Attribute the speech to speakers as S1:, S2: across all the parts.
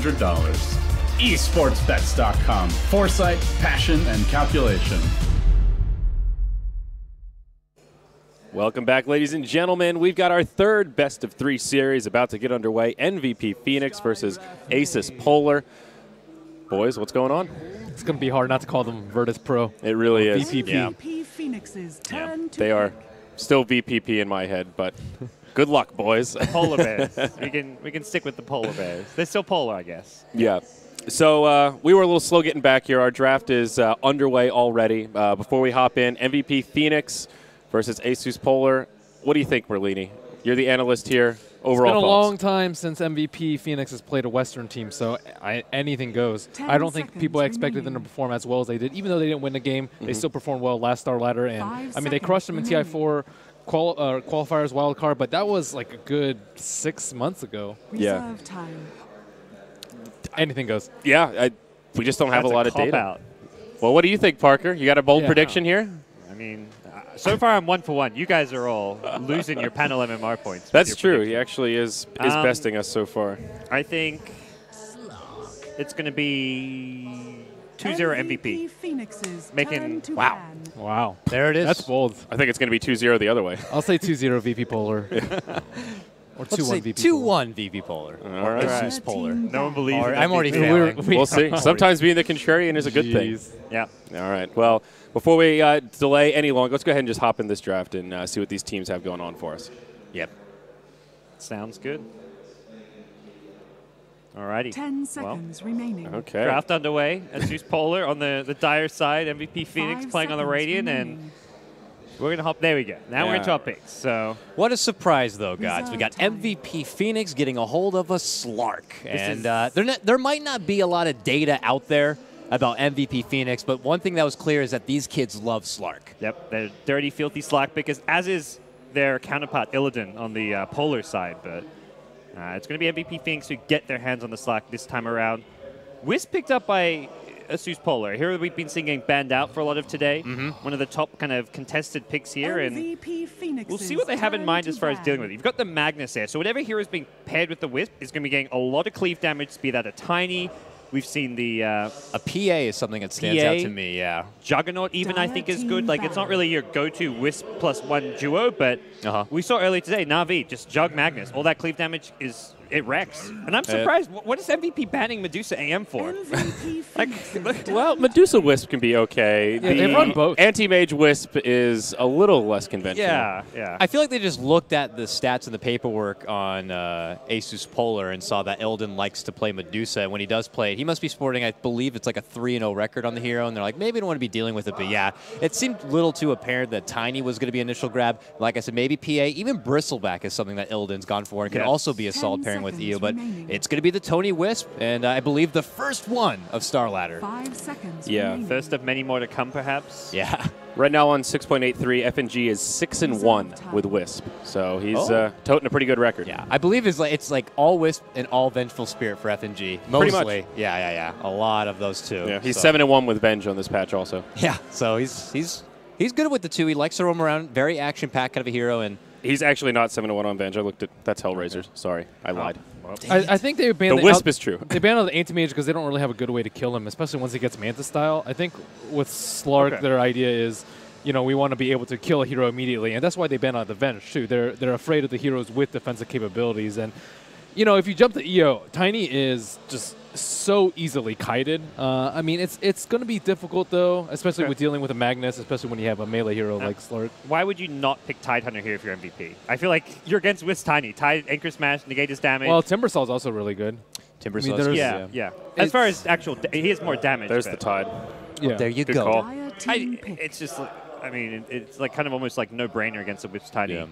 S1: esportsbets.com. Foresight, passion, and calculation.
S2: Welcome back, ladies and gentlemen. We've got our third best of 3 series about to get underway. MVP Phoenix versus Asus.Polar. Boys, what's going on?
S3: It's going to be hard not to call them Virtus Pro.
S2: It really is.
S3: VPP.
S2: Yeah.
S4: Phoenix's turn to
S2: They are still VPP in my head, but good luck, boys.
S5: Polar bears. we can stick with the polar bears. They're still polar, I guess.
S2: Yeah. So we were a little slow getting back here. Our draft is underway already. Before we hop in, MVP Phoenix versus Asus.Polar. What do you think, Merlini? You're the analyst here. Overall
S3: It's been a
S2: thoughts?
S3: long time since MVP Phoenix has played a Western team, so anything goes. I don't think people expected them to perform as well as they did. Even though they didn't win the game, they still performed well last Starladder. And I mean, they crushed them in TI4 qualifiers wild card, but that was like a good 6 months ago.
S2: Yeah.
S4: time.
S3: Anything goes.
S2: Yeah, we just don't have a lot of data.
S5: Out.
S2: Well, what do you think, Parker? You got a bold prediction here?
S5: I mean, so far I'm 1 for 1. You guys are all losing your panel MMR points.
S2: That's true. He actually is besting us so far.
S5: I think it's going to be 2-0 MVP.
S4: Phoenix's
S5: Making
S3: Wow.
S6: There it is.
S3: That's bold.
S2: I think it's going to be 2-0 the other way.
S3: I'll say 2-0 VP.Polar. Or 2-1 VP.Polar.
S6: 2-1 VP.Polar.
S2: All right.
S6: Asus.Polar.
S5: No one believes it.
S6: I'm already failing.
S2: We'll see. Sometimes being the contrarian is a good thing.
S5: Yeah.
S2: All right. Well, before we delay any longer, let's go ahead and just hop in this draft and see what these teams have going on for us.
S5: Yep. Sounds good. Alrighty.
S4: 10 seconds remaining.
S2: Okay.
S5: Draft underway. Asus.Polar on the dire side. MVP Phoenix playing on the Radiant, and we're going to hop. There we go. Now we're into our picks. So
S6: what a surprise, though, guys. We got MVP Phoenix getting a hold of a Slark. And there might not be a lot of data out there about MVP Phoenix, but one thing that was clear is that these kids love Slark.
S5: Yep, they're dirty, filthy Slark pickers, as is their counterpart Illidan on the Polar side. But it's going to be MVP Phoenix who get their hands on the Slark this time around. Wisp picked up by Asus.Polar. Here we've been seeing getting banned out for a lot of today. One of the top kind of contested picks here, and we'll see what they have in mind as far as dealing with it. You've got the Magnus there, so whatever hero is being paired with the Wisp is going to be getting a lot of cleave damage, be that a Tiny. We've seen the
S6: a PA is something that stands out to me. Yeah,
S5: Juggernaut even I think is good. Like, it's not really your go-to Wisp +1 duo, but we saw earlier today Na'Vi just Jug Magnus. All that cleave damage it wrecks. And I'm surprised. What is MVP banning Medusa AM for?
S2: Well, Medusa Wisp can be okay.
S3: Yeah, they run both.
S2: Anti-Mage Wisp is a little less conventional.
S5: Yeah.
S6: I feel like they just looked at the stats and the paperwork on Asus.Polar and saw that Illidan likes to play Medusa. And when he does play it, he must be sporting, I believe it's like a 3-0 record on the hero. And they're like, maybe I don't want to be dealing with it. But yeah, it seemed a little too apparent that Tiny was going to be initial grab. Like I said, maybe PA. Even Bristleback is something that Illidan's gone for and can also be a solid pairing with EO. But it's going to be the Tony Wisp, and I believe the first one of Starladder.
S4: 5 seconds.
S5: Yeah, first of many more to come, perhaps.
S6: Yeah.
S2: Right now on 6.83, FNG is 6-1 with Wisp, so he's toting a pretty good record.
S6: Yeah, I believe it's like all Wisp and all Vengeful Spirit for FNG.
S2: Pretty
S6: Mostly.
S2: much.
S6: Yeah. A lot of those two.
S2: Yeah, he's 7-1 with Venge on this patch also.
S6: Yeah, so he's good with the two. He likes to roam around. Very action-packed kind of a hero, and
S2: he's actually not 7-1 on Venge. I looked at that's Hellraisers. Sorry, I lied.
S3: I think they banned
S2: the Wisp is true.
S3: They banned the Anti-Mage because they don't really have a good way to kill him, especially once he gets Manta style. I think with Slark, their idea is, we want to be able to kill a hero immediately, and that's why they banned out the Venge too. They're afraid of the heroes with defensive capabilities, and if you jump to EO, Tiny is just so easily kited. I mean, it's going to be difficult though, especially with dealing with a Magnus, especially when you have a melee hero like Slark.
S5: Why would you not pick Tidehunter here if you're MVP? I feel like you're against Wisp Tiny. Tide Anchor Smash, negate his damage.
S3: Well, Timbersaw's also really good.
S6: Timbersaw's
S5: yeah. As far as actual, he has more damage.
S2: There's the Tide.
S3: Yeah.
S6: There you
S2: Good
S6: go.
S2: call.
S5: It's just, it's like kind of almost like no-brainer against the Wisp Tiny.
S2: Yeah.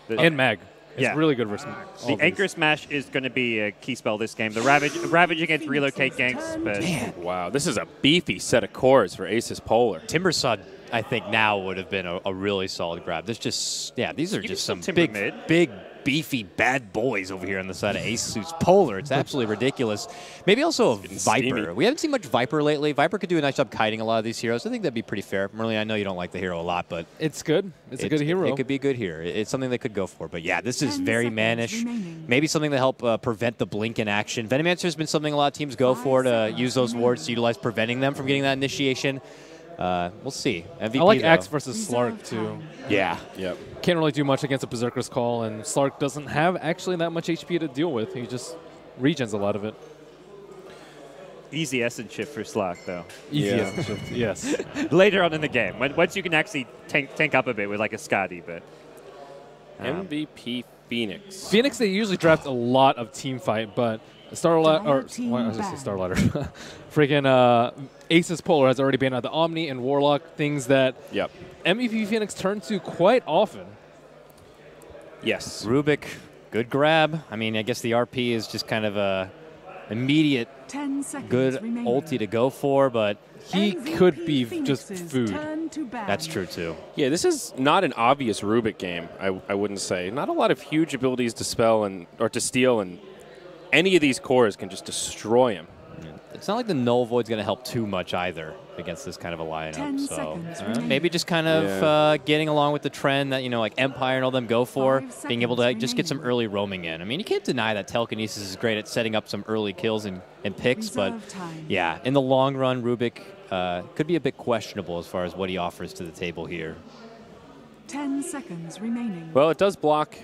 S3: And Mag. It's really good versus
S5: the Anchor Smash is going to be a key spell this game. The Ravage against Relocate ganks. But
S2: wow, this is a beefy set of cores for Asus.Polar.
S6: Timbersaw, I think now would have been a really solid grab. There's just, these are just some
S5: Timber
S6: big beefy bad boys over here on the side of Asus.Polar. It's absolutely ridiculous. Maybe also a Viper.
S2: steamy.
S6: We haven't seen much Viper lately. Viper could do a nice job kiting a lot of these heroes. I think that'd be pretty fair. Merlin, I know you don't like the hero a lot, but
S3: It's good. It's a good hero.
S6: It could be good here. It's something they could go for. But yeah, this is
S4: 10
S6: very
S4: seconds
S6: mannish.
S4: remaining.
S6: Maybe something to help prevent the blink in action. Venomancer has been something a lot of teams go for to use those wards to utilize preventing them from getting that initiation. We'll see. MVP,
S3: I like
S6: though.
S3: Axe versus Slark,
S4: Reserve
S3: too.
S4: time.
S2: Yeah. Yep.
S3: Can't really do much against a Berserker's Call, and Slark doesn't have actually that much HP to deal with. He just regens a lot of it.
S5: Easy essence shift for Slack, though.
S3: Easy
S2: Yeah.
S3: as a shift, yes.
S5: Later on in the game, once you can actually tank up a bit with like a Skadi, but
S2: MVP Phoenix.
S3: Phoenix, they usually draft a lot of team fight, but Starladder, or
S4: Team
S3: why was I say
S4: ban.
S3: Starladder? Freaking Asus.Polar has already banned out the Omni and Warlock, things that
S2: Yep.
S3: MVP Phoenix turn to quite often.
S2: Yes.
S6: Rubik, good grab. I mean, I guess the RP is just kind of a immediate
S4: 10 seconds
S6: good
S4: remaining.
S6: ulti to go for, but
S3: He
S4: MVP
S3: could be just
S4: Phoenix's
S3: food.
S4: turn to ban.
S6: that's true too.
S2: Yeah, this is not an obvious Rubik game, I wouldn't say. Not a lot of huge abilities to spell or to steal, and any of these cores can just destroy him.
S6: It's not like the Null Void's going to help too much either against this kind of a
S4: 10
S6: lineup. So
S4: seconds remaining.
S6: maybe just kind of getting along with the trend that, like Empire and all them go for,
S4: 5
S6: being able to
S4: seconds
S6: just get some
S4: remaining.
S6: early roaming in. I mean, you can't deny that Telekinesis is great at setting up some early kills and picks, but
S4: Reserve time.
S6: yeah, in the long run, Rubik could be a bit questionable as far as what he offers to the table here.
S4: 10 seconds remaining.
S2: Well, it does block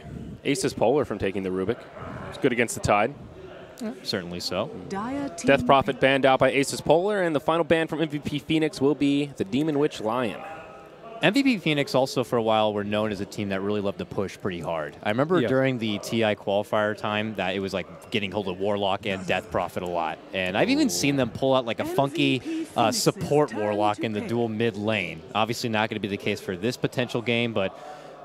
S2: Asus.Polar from taking the Rubik. It's good against the Tide.
S6: Certainly so.
S4: Dire team
S2: Death Prophet banned out by Asus.Polar, and the final ban from MVP Phoenix will be the Demon Witch Lion.
S6: MVP Phoenix also for a while were known as a team that really loved to push pretty hard. I remember during the TI qualifier time that it was like getting hold of Warlock and Death Prophet a lot. And I've even seen them pull out like a funky
S4: Phoenix's
S6: support
S4: turn
S6: Warlock
S4: to
S6: in the
S4: pick.
S6: dual mid lane. Obviously not going to be the case for this potential game, but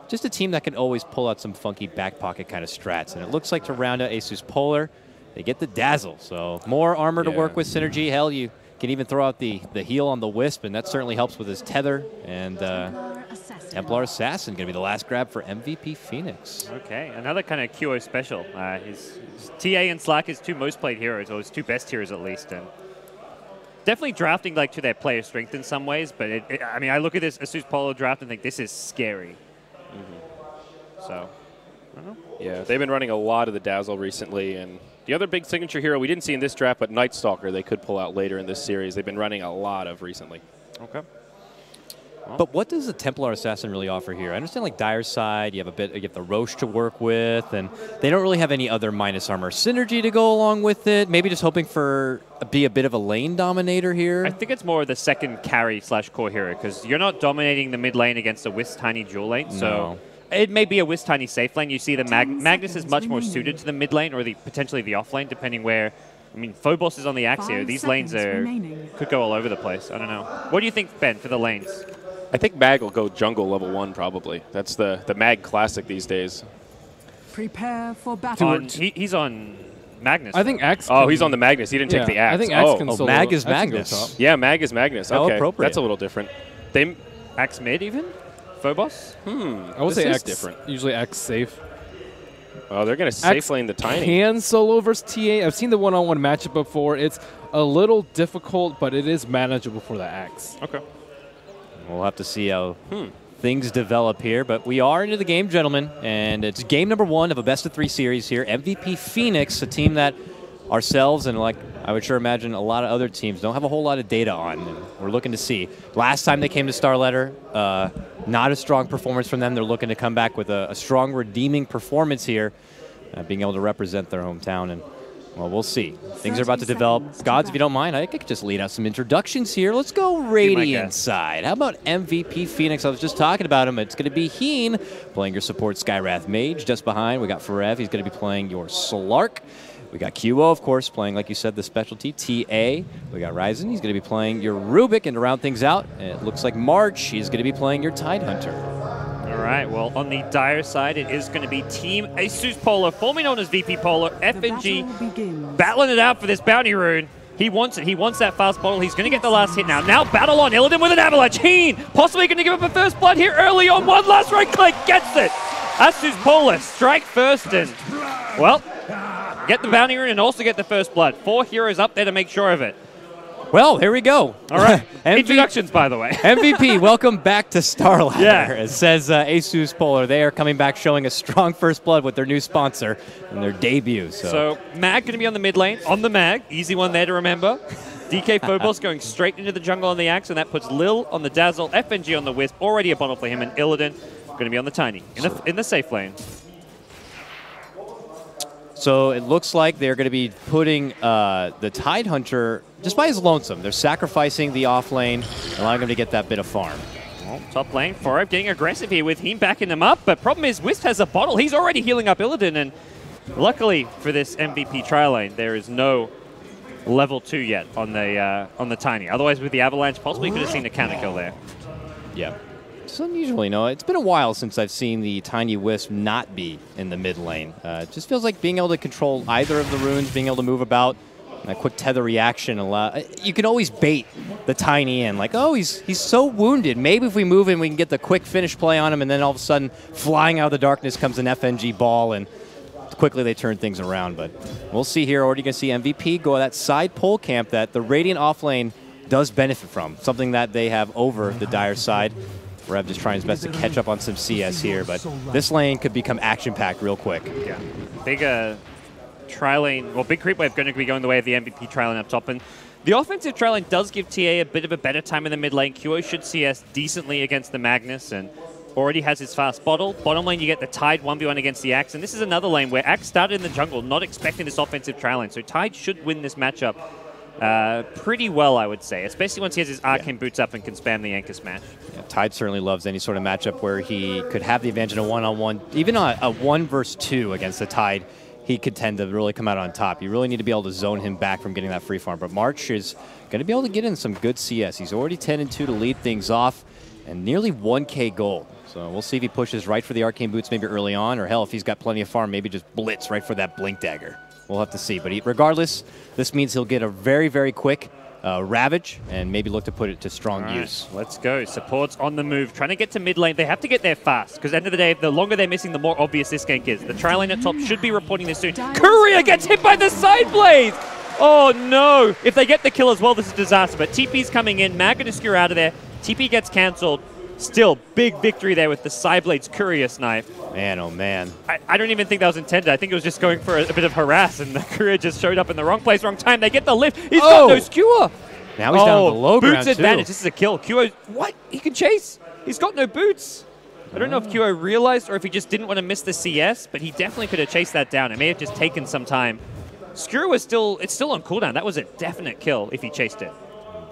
S6: just a team that can always pull out some funky back pocket kind of strats. And it looks like to round out Asus.Polar, they get the Dazzle. So more armor to work with synergy. Hell, you can even throw out the heal on the Wisp, and that certainly helps with his tether. And Templar Assassin going to be the last grab for MVP Phoenix.
S5: okay, another kind of QO special. His TA and Slack his two most played heroes, or his two best heroes at least, and definitely drafting like to their player strength in some ways. But I mean, I look at this Asus.Polar draft and think this is scary. So, I don't know.
S2: Yeah, they've been running a lot of the Dazzle recently, and the other big signature hero we didn't see in this draft, but Night Stalker, they could pull out later in this series. They've been running a lot of recently.
S5: Okay.
S6: But what does the Templar Assassin really offer here? I understand like Dire's side, you have the Roche to work with, and they don't really have any other minus armor synergy to go along with it. Maybe just hoping for be a bit of a lane dominator here.
S5: I think it's more the second carry / core hero, because you're not dominating the mid lane against a Wisp Tiny dual lane. So
S6: No.
S5: it may be a Wisp Tiny safe lane. You see the
S4: 10
S5: Magnus is
S4: seconds
S5: much more
S4: remaining.
S5: suited to the mid lane or potentially the off lane, depending where. I mean, Phobos is on the Axio.
S4: 5
S5: These lanes
S4: seconds remaining.
S5: could go all over the place. I don't know. What do you think, Ben, for the lanes?
S2: I think Mag will go jungle level 1 probably. That's the Mag classic these days.
S4: Prepare for battle.
S5: He's on Magnus.
S3: I think Axe.
S2: Oh,
S3: can-
S2: he's on the Magnus. He didn't take the Axe.
S3: I think Axe
S2: oh,
S3: can
S6: oh,
S3: solo.
S6: Mag is
S3: Axe can go
S6: Magnus.
S3: top.
S2: yeah, Mag is Magnus.
S6: How
S2: Okay,
S6: appropriate.
S2: that's a little different. They
S5: Axe mid even? Phobos?
S3: I would
S2: This
S3: say
S2: is
S3: Axe
S2: different.
S3: Usually Axe safe.
S2: Oh, they're going to safe
S3: Axe
S2: lane the Tiny.
S3: Can solo versus TA. I've seen the one-on-one matchup before. It's a little difficult, but it is manageable for the Axe.
S2: Okay.
S6: We'll have to see how things develop here. But we are into the game, gentlemen, and it's game number 1 of a best-of-3 series here. MVP Phoenix, a team that ourselves and, like, I would sure imagine a lot of other teams don't have a whole lot of data on. And we're looking to see. Last time they came to Starladder, not a strong performance from them. They're looking to come back with a strong redeeming performance here, being able to represent their hometown. And, well, we'll see. Things are about to
S4: 30
S6: develop.
S4: seconds to
S6: Godz, if you
S4: battle.
S6: don't mind, I could just lead out some introductions here. Let's go
S5: my
S6: Radiant
S5: guest.
S6: side. How about MVP Phoenix? I was just talking about him. It's going to be Heen playing your support Skywrath Mage. Just behind, we got Farev. He's going to be playing your Slark. We got QO, of course, playing, like you said, the specialty TA. We got Ryzen. He's going to be playing your Rubik. And to round things out, it looks like March. He's going to be playing your Tidehunter.
S5: All right, well, on the Dire side, it is going to be Team Asus.Polar, formerly known as VP.Polar,
S4: The
S5: FNG,
S4: battle begins.
S5: battling it out for this bounty rune. He wants it. He wants that fast bottle. He's going to get the last hit now. Now battle on Illidan with an avalanche. Heen possibly going to give up a first blood here early on. One last right click. Gets it. Asus.Polar strike first and, well, get the bounty rune and also get the first blood. 4 heroes up there to make sure of it.
S6: Well, here we go.
S5: All right. Introductions, by the way.
S6: MVP, welcome back to Starladder.
S5: Yeah.
S6: It says Asus.Polar. They are coming back showing a strong first blood with their new sponsor and their debut. So
S5: Mag going to be on the mid lane, on the Mag. Easy one there to remember. DK Phobos going straight into the jungle on the Axe, and that puts Lil on the Dazzle, FNG on the Wisp, already a bottle for him, and Illidan going to be on the Tiny in the safe lane.
S6: So it looks like they're going to be putting the Tidehunter just by his lonesome. They're sacrificing the off lane, allowing him to get that bit of farm.
S5: Well, top lane, Forob getting aggressive here with him backing them up, but problem is Wisp has a bottle. He's already healing up Illidan, and luckily for this MVP trial lane, there is no level 2 yet on the Tiny. Otherwise, with the Avalanche, possibly could have seen a counter kill there.
S6: Yeah. It's unusual, you know. It's been a while since I've seen the Tiny Wisp not be in the mid lane. It just feels like being able to control either of the runes, being able to move about, and a quick tether reaction. You can always bait the Tiny in, like, oh, he's so wounded. Maybe if we move him, we can get the quick finish play on him, and then all of a sudden, flying out of the darkness comes an FNG ball, and quickly they turn things around. But we'll see here. Already going to see MVP go that side pole camp that the Radiant offlane does benefit from, something that they have over the Dire side. Rev just trying his best to catch up on some CS here, but this lane could become action-packed real quick.
S5: Yeah. Big tri lane, well, big creep wave going to be going the way of the MVP tri lane up top. And the offensive tri lane does give TA a bit of a better time in the mid lane. QO should CS decently against the Magnus and already has his fast bottle. Bottom lane, you get the Tide 1v1 against the Axe. And this is another lane where Axe started in the jungle, not expecting this offensive tri lane. So Tide should win this matchup pretty well, I would say, especially once he has his arcane boots up and can spam the anchor smash.
S6: Yeah, Tide certainly loves any sort of matchup where he could have the advantage in a one-on-one, even a 1 versus 2 against the Tide. He could tend to really come out on top. You really need to be able to zone him back from getting that free farm. But March is going to be able to get in some good CS. He's already 10-2 to lead things off, and nearly 1K gold. So we'll see if he pushes right for the arcane boots maybe early on, or hell, if he's got plenty of farm, maybe just blitz right for that blink dagger. We'll have to see. But regardless, this means he'll get a very, very quick Ravage and maybe look to put it to strong use.
S5: Let's go. Support's on the move, trying to get to mid lane. They have to get there fast, because at the end of the day, the longer they're missing, the more obvious this gank is. The tri lane at top should be reporting this soon. Courier gets hit by the side blade! Oh no! If they get the kill as well, this is a disaster. But TP's coming in, Mag gonna skewer out of there. TP gets cancelled. Still, big victory there with the Sideblade's Courier Snipe.
S6: Man, oh man.
S5: I don't even think that was intended. I think it was just going for a bit of harass, and the Courier just showed up in the wrong place, wrong time. They get the lift. He's got no skewer.
S6: Now he's down below ground,
S5: boots advantage. This is a kill. QO, what? He can chase. He's got no boots. I don't know if QO realized or if he just didn't want to miss the CS, but he definitely could have chased that down. It may have just taken some time. Skewer was still on cooldown. That was a definite kill if he chased it.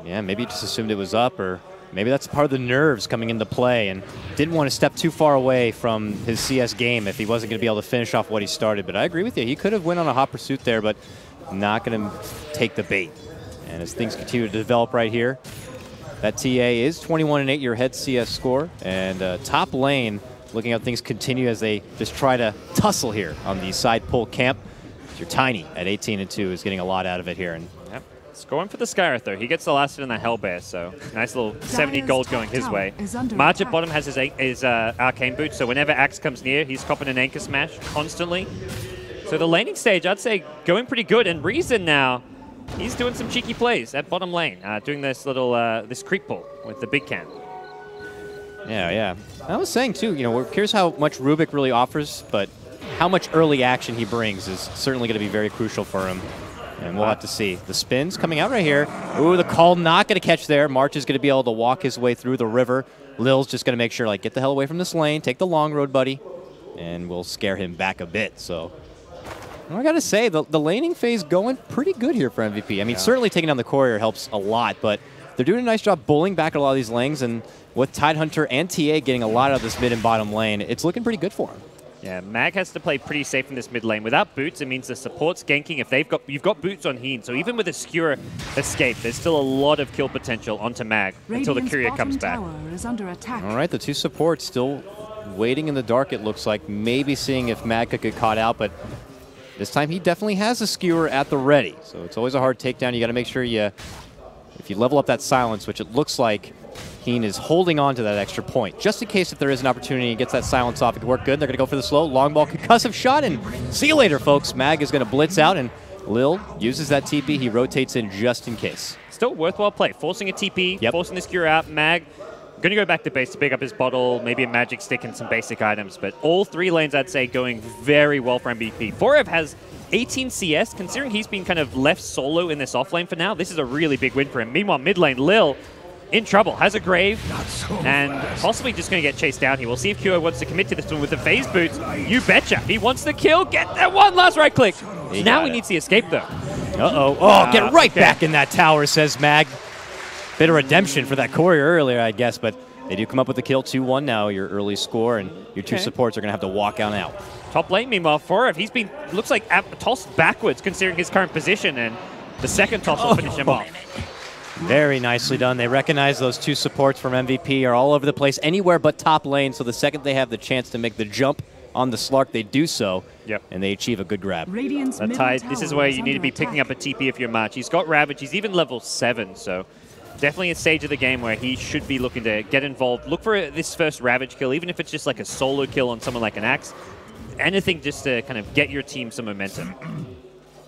S6: Yeah, maybe he just assumed it was up, or maybe that's part of the nerves coming into play and didn't want to step too far away from his CS game if he wasn't going to be able to finish off what he started. But I agree with you. He could have went on a hot pursuit there, but not going to take the bait. And as things continue to develop right here, that TA is 21-8, your head CS score. And top lane, looking how things continue as they just try to tussle here on the side pull camp. Your Tiny at 18-2 is getting a lot out of it here. And
S5: it's going for the Skyreth, though. He gets the last hit in the Hellbear, so nice little 70 gold going his way. March at bottom has his arcane boots, so whenever Axe comes near, he's copping an anchor smash constantly. So the laning stage, I'd say, going pretty good. And Reason now, he's doing some cheeky plays at bottom lane, doing this little this creep pull with the big can.
S6: Yeah. I was saying, too, you know, we're curious how much Rubik really offers, but how much early action he brings is certainly going to be very crucial for him. And we'll have to see. The spins coming out right here. Ooh, the call not going to catch there. March is going to be able to walk his way through the river. Lil's just going to make sure, like, get the hell away from this lane, take the long road, buddy, and we'll scare him back a bit. So I got to say, the laning phase going pretty good here for MVP. I mean, certainly taking down the Courier helps a lot, but they're doing a nice job bullying back a lot of these lanes, and with Tidehunter and TA getting a lot of this mid and bottom lane, it's looking pretty good for him.
S5: Yeah, Mag has to play pretty safe in this mid lane. Without boots, it means the support's ganking. If you've got boots on Heen, so even with a skewer escape, there's still a lot of kill potential onto Mag until the Courier comes back.
S4: Is under attack.
S6: All right, the two supports still waiting in the dark, it looks like, maybe seeing if Mag could get caught out, but this time he definitely has a skewer at the ready. So it's always a hard takedown. You got to make sure you if you level up that silence, which it looks like Heen is holding on to that extra point, just in case if there is an opportunity he gets that silence off, it could work good. They're going to go for the slow long ball concussive shot, and see you later, folks. Mag is going to blitz out, and Lil uses that TP. He rotates in just in case.
S5: Still worthwhile play. Forcing a TP, forcing the skewer out. Mag going to go back to base to pick up his bottle, maybe a magic stick and some basic items. But all 3 lanes, I'd say, going very well for MVP. Forev has 18 CS. Considering he's been kind of left solo in this off lane for now, this is a really big win for him. Meanwhile, mid lane, Lil in trouble, has a grave, and possibly just going to get chased down here. We'll see if KotLGuY wants to commit to this one with the phase boots. You betcha. He wants the kill. Get that one last right click. Now he needs the escape, though.
S6: Uh-oh. Oh, get right back in that tower, says Mag. Bit of redemption for that courier earlier, I guess, but they do come up with the kill. 2-1 now, your early score, and your 2 supports are going to have to walk on out.
S5: Top lane, meanwhile, Forev, he's been, looks like, tossed backwards considering his current position, and the second toss will finish him off.
S6: Very nicely done. They recognize those 2 supports from MVP are all over the place, anywhere but top lane, so the second they have the chance to make the jump on the Slark, they do so, and they achieve a good grab.
S5: This is where you need to be picking up a TP if you're March. He's got Ravage. He's even level 7, so definitely a stage of the game where he should be looking to get involved. Look for this first Ravage kill, even if it's just like a solo kill on someone like an Axe. Anything just to kind of get your team some momentum.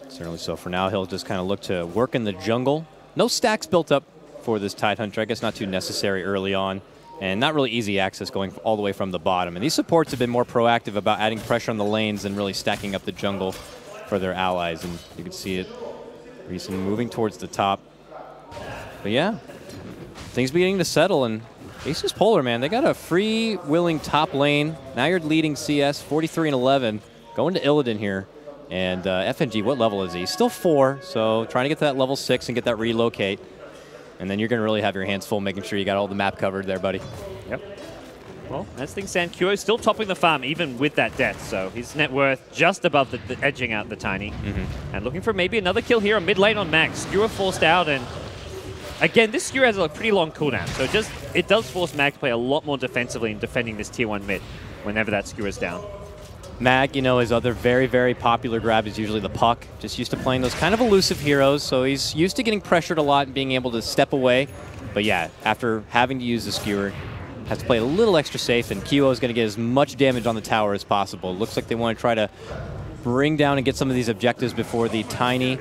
S6: Certainly so. For now, he'll just kind of look to work in the jungle. No stacks built up for this Tidehunter. I guess not too necessary early on. And not really easy access going all the way from the bottom. And these supports have been more proactive about adding pressure on the lanes and really stacking up the jungle for their allies. And you can see it. Reason moving towards the top. But yeah, things beginning to settle. And Asus.Polar, man, they got a free-willing top lane. Now you're leading CS 43-11. Going to Illidan here. And FNG, what level is he? He's still 4, so trying to get to that level 6 and get that relocate. And then you're going to really have your hands full making sure you got all the map covered there, buddy.
S5: Yep. Well, as things stand, KotLGuY still topping the farm, even with that death. So his net worth just above the edging out the Tiny. And looking for maybe another kill here on mid lane on Max. Skewer forced out, and again, this Skewer has a pretty long cooldown. So it does force Mag to play a lot more defensively in defending this tier 1 mid whenever that Skewer's down.
S6: Mag, you know, his other very, very popular grab is usually the puck. Just used to playing those kind of elusive heroes, so he's used to getting pressured a lot and being able to step away. But yeah, after having to use the Skewer, has to play a little extra safe, and KotLGuY is going to get as much damage on the tower as possible. It looks like they want to try to bring down and get some of these objectives before the Tiny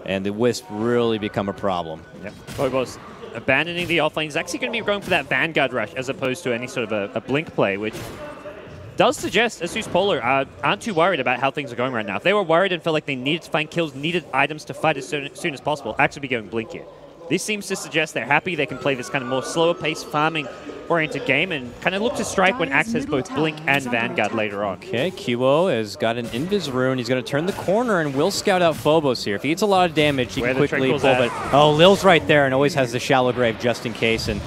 S6: and the Wisp really become a problem.
S5: Yep. KotLGuY's abandoning the offlane. He's actually going to be going for that Vanguard rush as opposed to any sort of a blink play, which does suggest Asus.Polar aren't too worried about how things are going right now. If they were worried and felt like they needed to find kills, needed items to fight as soon as possible, actually be going blink here. This seems to suggest they're happy they can play this kind of more slower pace, farming-oriented game and kind of look to strike when Axe has both Blink and Vanguard later on.
S6: Okay, KotLGuY has got an Invis Rune. He's going to turn the corner and will scout out Phobos here. If he eats a lot of damage, he can quickly pull it. Oh, Lil's right there and always has the shallow grave just in case and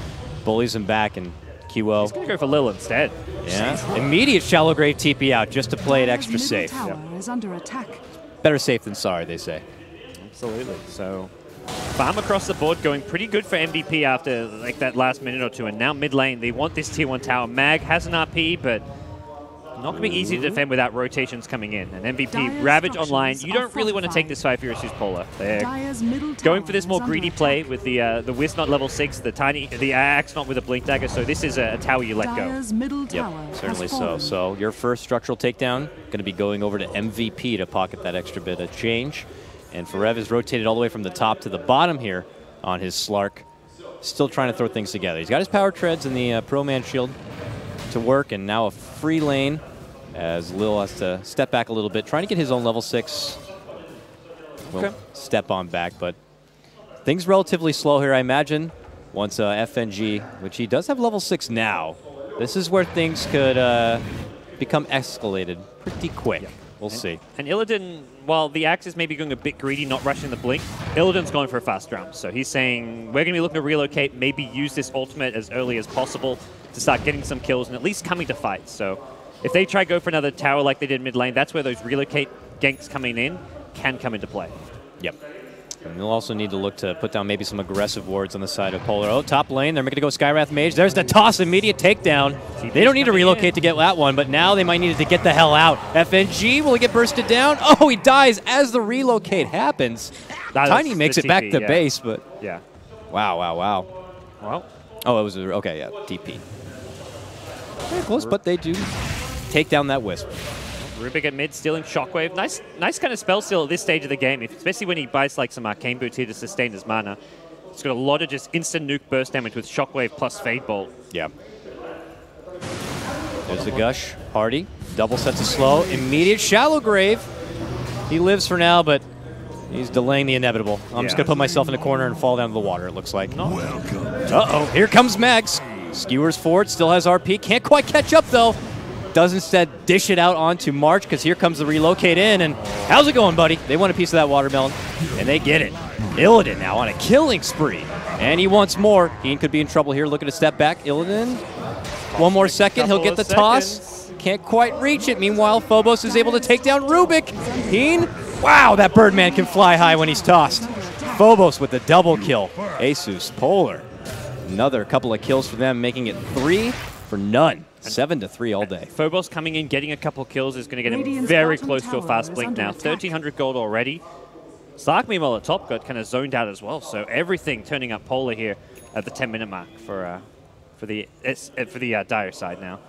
S6: bullies him back. And KotLGuY.
S5: He's going to go for Lil instead.
S6: Yeah, immediate shallow grave TP out just to play it extra safe.
S4: Is under attack.
S6: Better safe than sorry, they say.
S5: Absolutely. So farm across the board going pretty good for MVP after like that last minute or two. And now mid lane, they want this tier 1 tower. Mag has an RP, but not going to be easy to defend without rotations coming in. And MVP, Ravage online. You don't really want to take this fight for your Asus.Polar. They're going for this more greedy play with the Wisp not level 6, the Axe not with a Blink Dagger. So this is a tower you let go.
S6: Yep, certainly so. So your first structural takedown going to be going over to MVP to pocket that extra bit of change. And Forev is rotated all the way from the top to the bottom here on his Slark. Still trying to throw things together. He's got his power treads and the Pro Man Shield to work, and now a free lane as Lil has to step back a little bit, trying to get his own level 6. Will step on back, but things relatively slow here, I imagine. Once FNG, which he does have level 6 now, this is where things could become escalated pretty quick. Yep. We'll see. And
S5: Illidan, while the Axe is maybe going a bit greedy, not rushing the Blink, Illidan's going for a fast jump. So he's saying, we're going to be looking to relocate, maybe use this ultimate as early as possible to start getting some kills and at least coming to fight. So if they try to go for another tower like they did mid lane, that's where those relocate ganks coming in can come into play.
S6: Yep. And they'll also need to look to put down maybe some aggressive wards on the side of Polar. Oh, top lane, they're going to go Skywrath Mage. There's the toss, immediate takedown. They don't need to relocate to get that one, but now they might need to get the hell out. FNG, will he get bursted down? Oh, he dies as the relocate happens. Tiny makes it back to base, but...
S5: Yeah.
S6: Wow, wow, wow.
S5: Well,
S6: Oh, it was, okay, yeah, DP. Very close, but they do take down that Wisp.
S5: Rubik at mid, stealing Shockwave. Nice kind of spell steal at this stage of the game, especially when he buys like some Arcane Boots here to sustain his mana. He's got a lot of just instant nuke burst damage with Shockwave plus Fade Bolt.
S6: Yeah. There's the Gush. Hardy. Double sets of slow. Immediate Shallow Grave. He lives for now, but he's delaying the inevitable. I'm just going to put myself in a corner and fall down to the water, it looks like. Uh-oh. Here comes Mags. Skewers forward. Still has RP. Can't quite catch up, though. Does instead dish it out onto March, because here comes the relocate in. And how's it going, buddy? They want a piece of that watermelon, and they get it. Illidan now on a killing spree. And he wants more. Heen could be in trouble here. Looking to step back. Illidan. One more second. He'll get the toss. Can't quite reach it. Meanwhile, Phobos is able to take down Rubik. Heen. Wow, that Birdman can fly high when he's tossed. Phobos with the double kill. Asus.Polar. Another couple of kills for them, making it 3 for none. 7-3 all day.
S5: Phobos coming in, getting a couple kills is going to get him very close to a fast blink now. 1,300 gold already. Slark, meanwhile, at top got kind of zoned out as well. So everything turning up Polar here at the 10-minute mark for the Dire side now.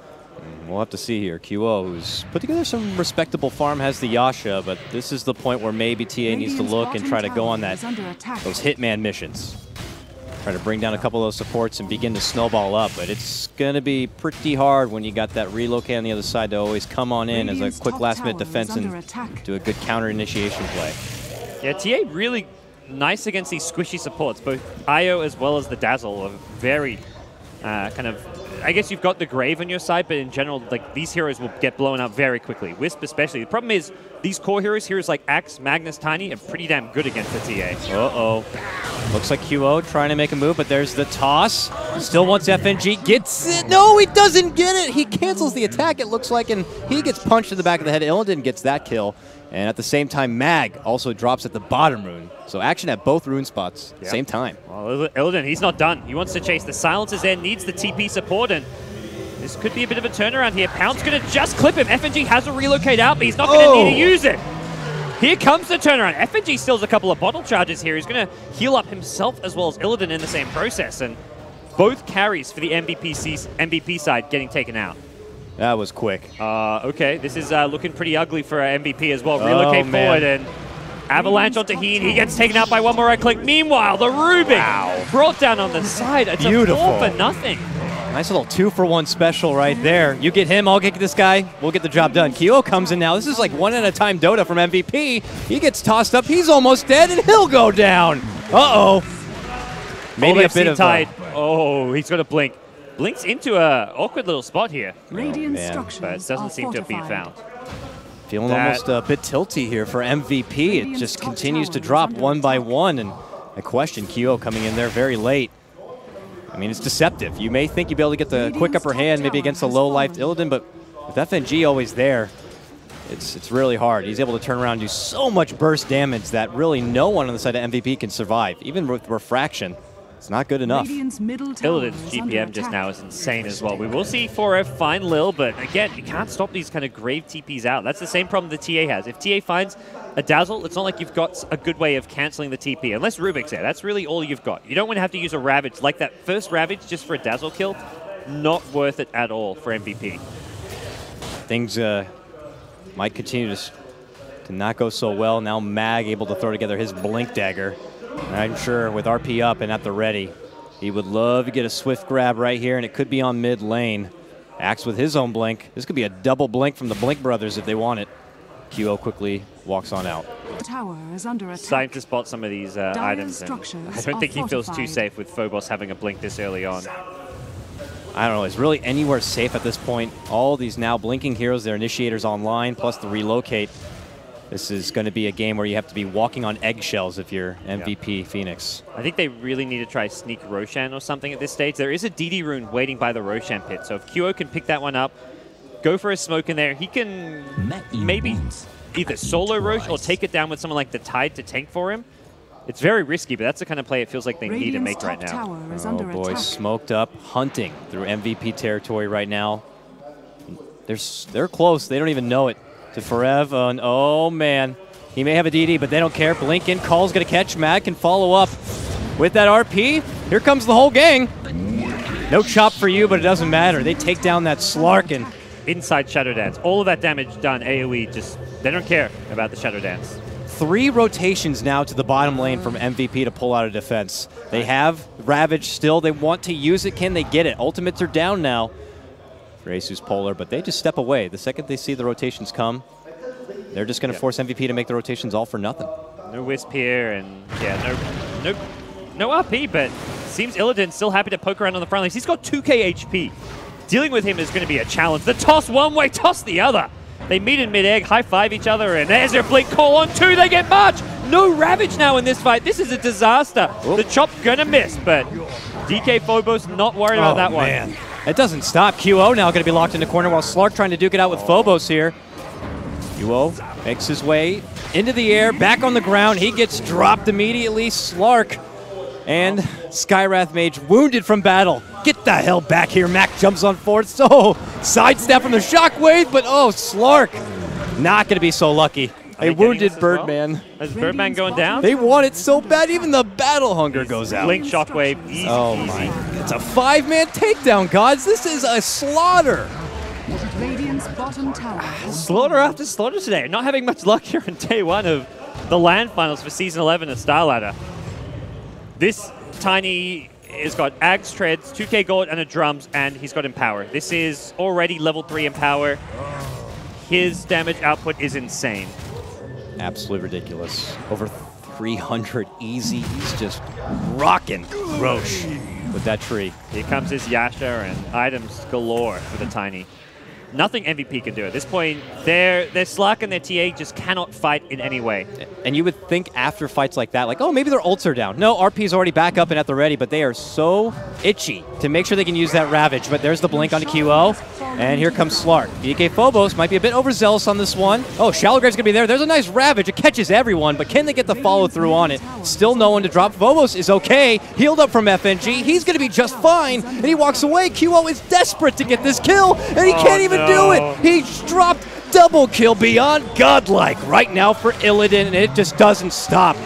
S6: We'll have to see here. QO, who's put together some respectable farm, has the Yasha, but this is the point where maybe TA needs to look and try to go on those Hitman missions. Try to bring down a couple of those supports and begin to snowball up, but it's going to be pretty hard when you got that relocate on the other side to always come on in as a quick last-minute defense and do a good counter-initiation play.
S5: Yeah, TA really nice against these squishy supports. Both Io as well as the Dazzle are very kind of... I guess you've got the Grave on your side, but in general, like, these heroes will get blown up very quickly. Wisp especially. The problem is these core heroes like Axe, Magnus, Tiny, are pretty damn good against the TA.
S6: Uh-oh. Looks like QO trying to make a move, but there's the toss. Still wants FNG. Gets it. No, he doesn't get it. He cancels the attack, it looks like, and he gets punched in the back of the head. Illidan gets that kill. And at the same time, Mag also drops at the bottom rune. So action at both rune spots, same time.
S5: Well, Illidan, he's not done. He wants to chase. The silence is there, needs the TP support, and this could be a bit of a turnaround here. Pound's going to just clip him. FNG has a relocate out, but he's not going to need to use it. Here comes the turnaround. FNG steals a couple of bottle charges here. He's going to heal up himself as well as Illidan in the same process, and both carries for the MVP side getting taken out.
S6: That was quick.
S5: Okay, this is looking pretty ugly for MVP as well. Relocate forward and avalanche onto Heen. He gets taken out by one more right click. Meanwhile, the Rubik brought down on the side. It's
S6: beautiful.
S5: A 4 for nothing.
S6: Nice little 2-for-1 special right there. You get him, I'll get this guy. We'll get the job done. Kyo comes in now. This is like one-at-a-time Dota from MVP. He gets tossed up. He's almost dead, and he'll go down. Uh-oh. Maybe a bit of
S5: tied. Oh, he's got a blink. Blinks into a awkward little spot here.
S4: Radiant
S5: but it doesn't seem to have been found.
S6: Feeling almost a bit tilty here for MVP. It just continues to drop one by one, and I question Kyo coming in there very late. I mean, it's deceptive. You may think you'd be able to get the quick upper hand maybe against a low-life Illidan, but with FNG always there, it's really hard. He's able to turn around and do so much burst damage that really no one on the side of MVP can survive. Even with Refraction, it's not good enough.
S5: Illidan's GPM just now is insane as well. We will see 4F find Lil, but again, you can't stop these kind of grave TPs out. That's the same problem the TA has. If TA finds a Dazzle, it's not like you've got a good way of cancelling the TP, unless Rubik's there. That's really all you've got. You don't want to have to use a Ravage like that first Ravage just for a Dazzle kill. Not worth it at all for MVP.
S6: Things might continue to not go so well. Now Mag able to throw together his Blink Dagger. And I'm sure with RP up and at the ready, he would love to get a swift grab right here, and it could be on mid lane. Axe with his own Blink. This could be a double Blink from the Blink brothers if they want it. QO quickly walks on out.
S4: Tower is under attack.
S5: Starting to spot some of these items, and I don't think he feels too safe with Phobos having a Blink this early on.
S6: I don't know, is really anywhere safe at this point. All these now blinking heroes, their initiators online, plus the relocate. This is going to be a game where you have to be walking on eggshells if you're MVP Phoenix.
S5: I think they really need to try sneak Roshan or something at this stage. There is a DD rune waiting by the Roshan pit, so if QO can pick that one up, go for a smoke in there, he can maybe either solo Rosh or take it down with someone like the Tide to tank for him. It's very risky, but that's the kind of play it feels like they need to make right now.
S6: Oh boy, smoked up, hunting through MVP territory right now. They're close, they don't even know it. To Forev, and oh man, he may have a DD, but they don't care. Blink in, Call's gonna catch, Mag can follow up. with that RP. Here comes the whole gang. No chop for you, but it doesn't matter. They take down that Slark and
S5: inside Shadow Dance. All of that damage done, AoE, just, they don't care about the Shadow Dance.
S6: 3 rotations now to the bottom lane from MVP to pull out a defense. They have Ravage still. They want to use it. Can they get it? Ultimates are down now for Asus.Polar, but they just step away. The second they see the rotations come, they're just going to force MVP to make the rotations all for nothing.
S5: No Wisp here, and yeah, no RP, but seems Illidan still happy to poke around on the front lines. He's got 2k HP. Dealing with him is going to be a challenge. The toss one way, toss the other. They meet in mid-egg, high-five each other, and there's their blink call on 2. They get March. No Ravage now in this fight. This is a disaster.
S6: Whoop.
S5: The chop's going to miss, but DK Phobos not worried about that one.
S6: It doesn't stop. QO now going to be locked in the corner while Slark trying to duke it out with Phobos here. QO makes his way into the air, back on the ground. He gets dropped immediately. Slark and Skywrath Mage wounded from battle. Get the hell back here. Mac jumps on forward. So sidestep from the shockwave, but oh, Slark not going to be so lucky. A wounded Birdman.
S5: Is Birdman going down?
S6: They want it so bad, even the battle hunger goes out.
S5: Blink shockwave, easy.
S6: Oh my. It's a 5-man takedown, Godz. This is a slaughter.
S4: Radiant's bottom tower.
S5: Slaughter after slaughter today. Not having much luck here in day 1 of the LAN finals for Season 11 of Starladder. This Tiny has got Ags Treads, 2k gold, and a drums, and he's got Empower. This is already level 3 Empower. His damage output is insane.
S6: Absolutely ridiculous. Over 300 easy. He's just rocking Roche with that tree.
S5: Here comes his Yasha and items galore for the Tiny. Nothing MVP can do at this point. Their Slark and their TA just cannot fight in any way.
S6: And you would think after fights like that, like, oh, maybe their ults are down. No, RP's already back up and at the ready, but they are so itchy to make sure they can use that Ravage. But there's the blink onto QO, and here comes Slark. DK Phobos might be a bit overzealous on this one. Oh, Shallowgrave's going to be there. There's a nice Ravage. It catches everyone, but can they get the follow-through on it? Still no one to drop. Phobos is okay. Healed up from FNG. He's going to be just fine, and he walks away. QO is desperate to get this kill, and he can't even do it. He's dropped double kill beyond godlike right now for Illidan, and it just doesn't stop.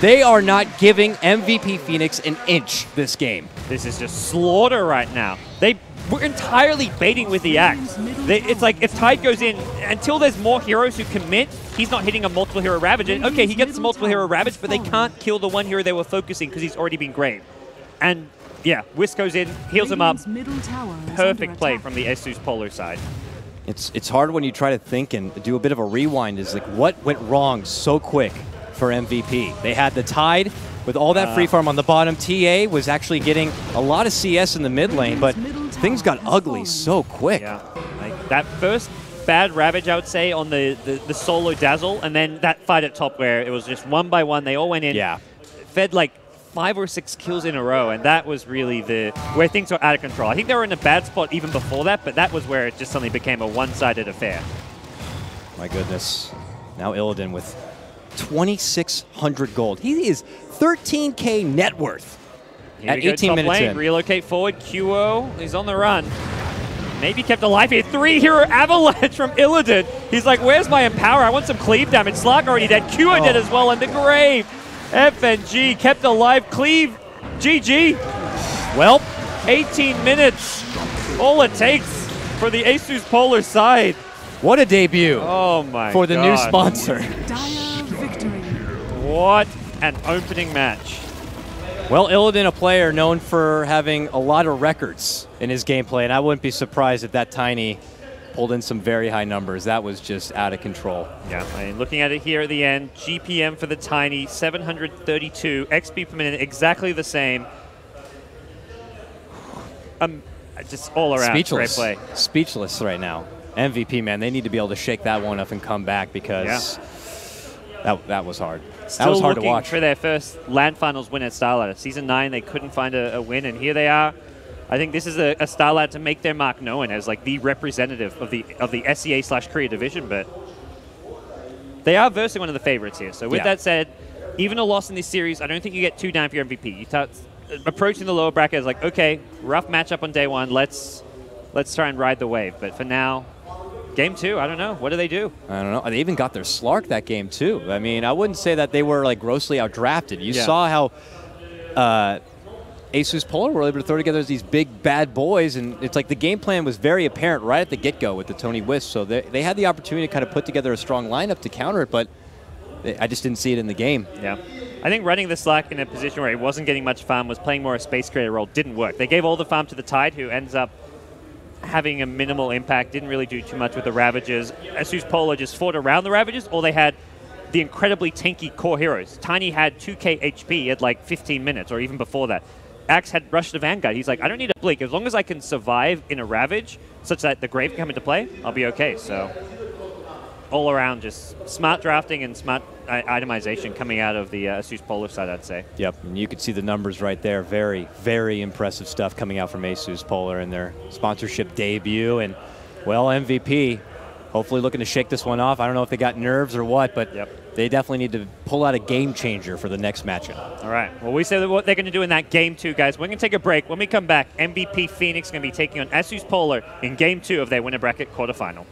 S6: They are not giving MVP Phoenix an inch this game.
S5: This is just slaughter right now. They were entirely baiting with the axe. It's like if Tide goes in, until there's more heroes who commit, he's not hitting a multiple hero Ravage. And okay, he gets the multiple hero Ravage, but they can't kill the one hero they were focusing because he's already been graved. And yeah, Whisk goes in, heals him up. Perfect play from the Asus.Polar side.
S6: It's hard when you try to think and do a bit of a rewind. Is like, what went wrong so quick for MVP? They had the Tide with all that free farm on the bottom. TA was actually getting a lot of CS in the mid lane, but things got ugly so quick.
S5: Yeah, like that first bad Ravage, I would say, on the solo Dazzle, and then that fight at top where it was just one by one. They all went in, fed like 5 or 6 kills in a row, and that was really where things were out of control. I think they were in a bad spot even before that, but that was where it just suddenly became a one-sided affair.
S6: My goodness. Now Illidan with 2,600 gold. He is 13k net worth at 18 minutes in.
S5: Relocate forward. QO, he's on the run. Maybe kept alive here. 3-hero avalanche from Illidan. He's like, where's my Empower? I want some cleave damage. Slark already dead. QO dead as well, and the grave. FNG kept alive. Cleave. GG.
S6: Well,
S5: 18 minutes. All it takes for the Asus.Polar side.
S6: What a debut.
S5: Oh my
S6: for the
S5: God.
S6: new sponsor.
S4: Dire victory.
S5: What an opening match.
S6: Well, Illidan, a player known for having a lot of records in his gameplay, and I wouldn't be surprised if that Tiny pulled in some very high numbers. That was just out of control.
S5: Yeah, I mean, looking at it here at the end, GPM for the Tiny, 732, XP per minute, exactly the same. Just all around,
S6: Speechless.
S5: great play.
S6: Speechless right now. MVP, man, they need to be able to shake that one up and come back because that was hard. That was hard to watch.
S5: For their first LAN finals win at Starladder. Season 9, they couldn't find a win, and here they are. I think this is a Starladder to make their mark known as like the representative of the SEA/Korea division, but they are versing one of the favorites here. So with that said, even a loss in this series, I don't think you get too down for your MVP. You start approaching the lower bracket as like, okay, rough matchup on day 1. Let's try and ride the wave. But for now, game 2, I don't know. What do they do?
S6: I don't know. They even got their Slark that game too. I mean, I wouldn't say that they were like grossly outdrafted. You saw Asus.Polar were able to throw together these big bad boys, and it's like the game plan was very apparent right at the get-go with the Tony Wisp, so they had the opportunity to kind of put together a strong lineup to counter it, but I just didn't see it in the game.
S5: Yeah. I think running the Slack in a position where he wasn't getting much farm, was playing more a space creator role, didn't work. They gave all the farm to the Tide, who ends up having a minimal impact, didn't really do too much with the Ravagers. Asus.Polar just fought around the Ravagers, or they had the incredibly tanky core heroes. Tiny had 2k HP at like 15 minutes, or even before that. Axe had Rush to Vanguard. He's like, I don't need a Blink. As long as I can survive in a Ravage, such that the Grave can come into play, I'll be okay. So all around, just smart drafting and smart itemization coming out of the Asus.Polar side, I'd say.
S6: Yep, and you can see the numbers right there. Very, very impressive stuff coming out from Asus.Polar in their sponsorship debut. And, well, MVP, hopefully looking to shake this one off. I don't know if they got nerves or what, but they definitely need to pull out a game changer for the next matchup.
S5: All right. Well, we say what they're going to do in that game 2, guys. We're going to take a break. When we come back, MVP Phoenix is going to be taking on Asus.Polar in game 2 of their winner bracket quarterfinal.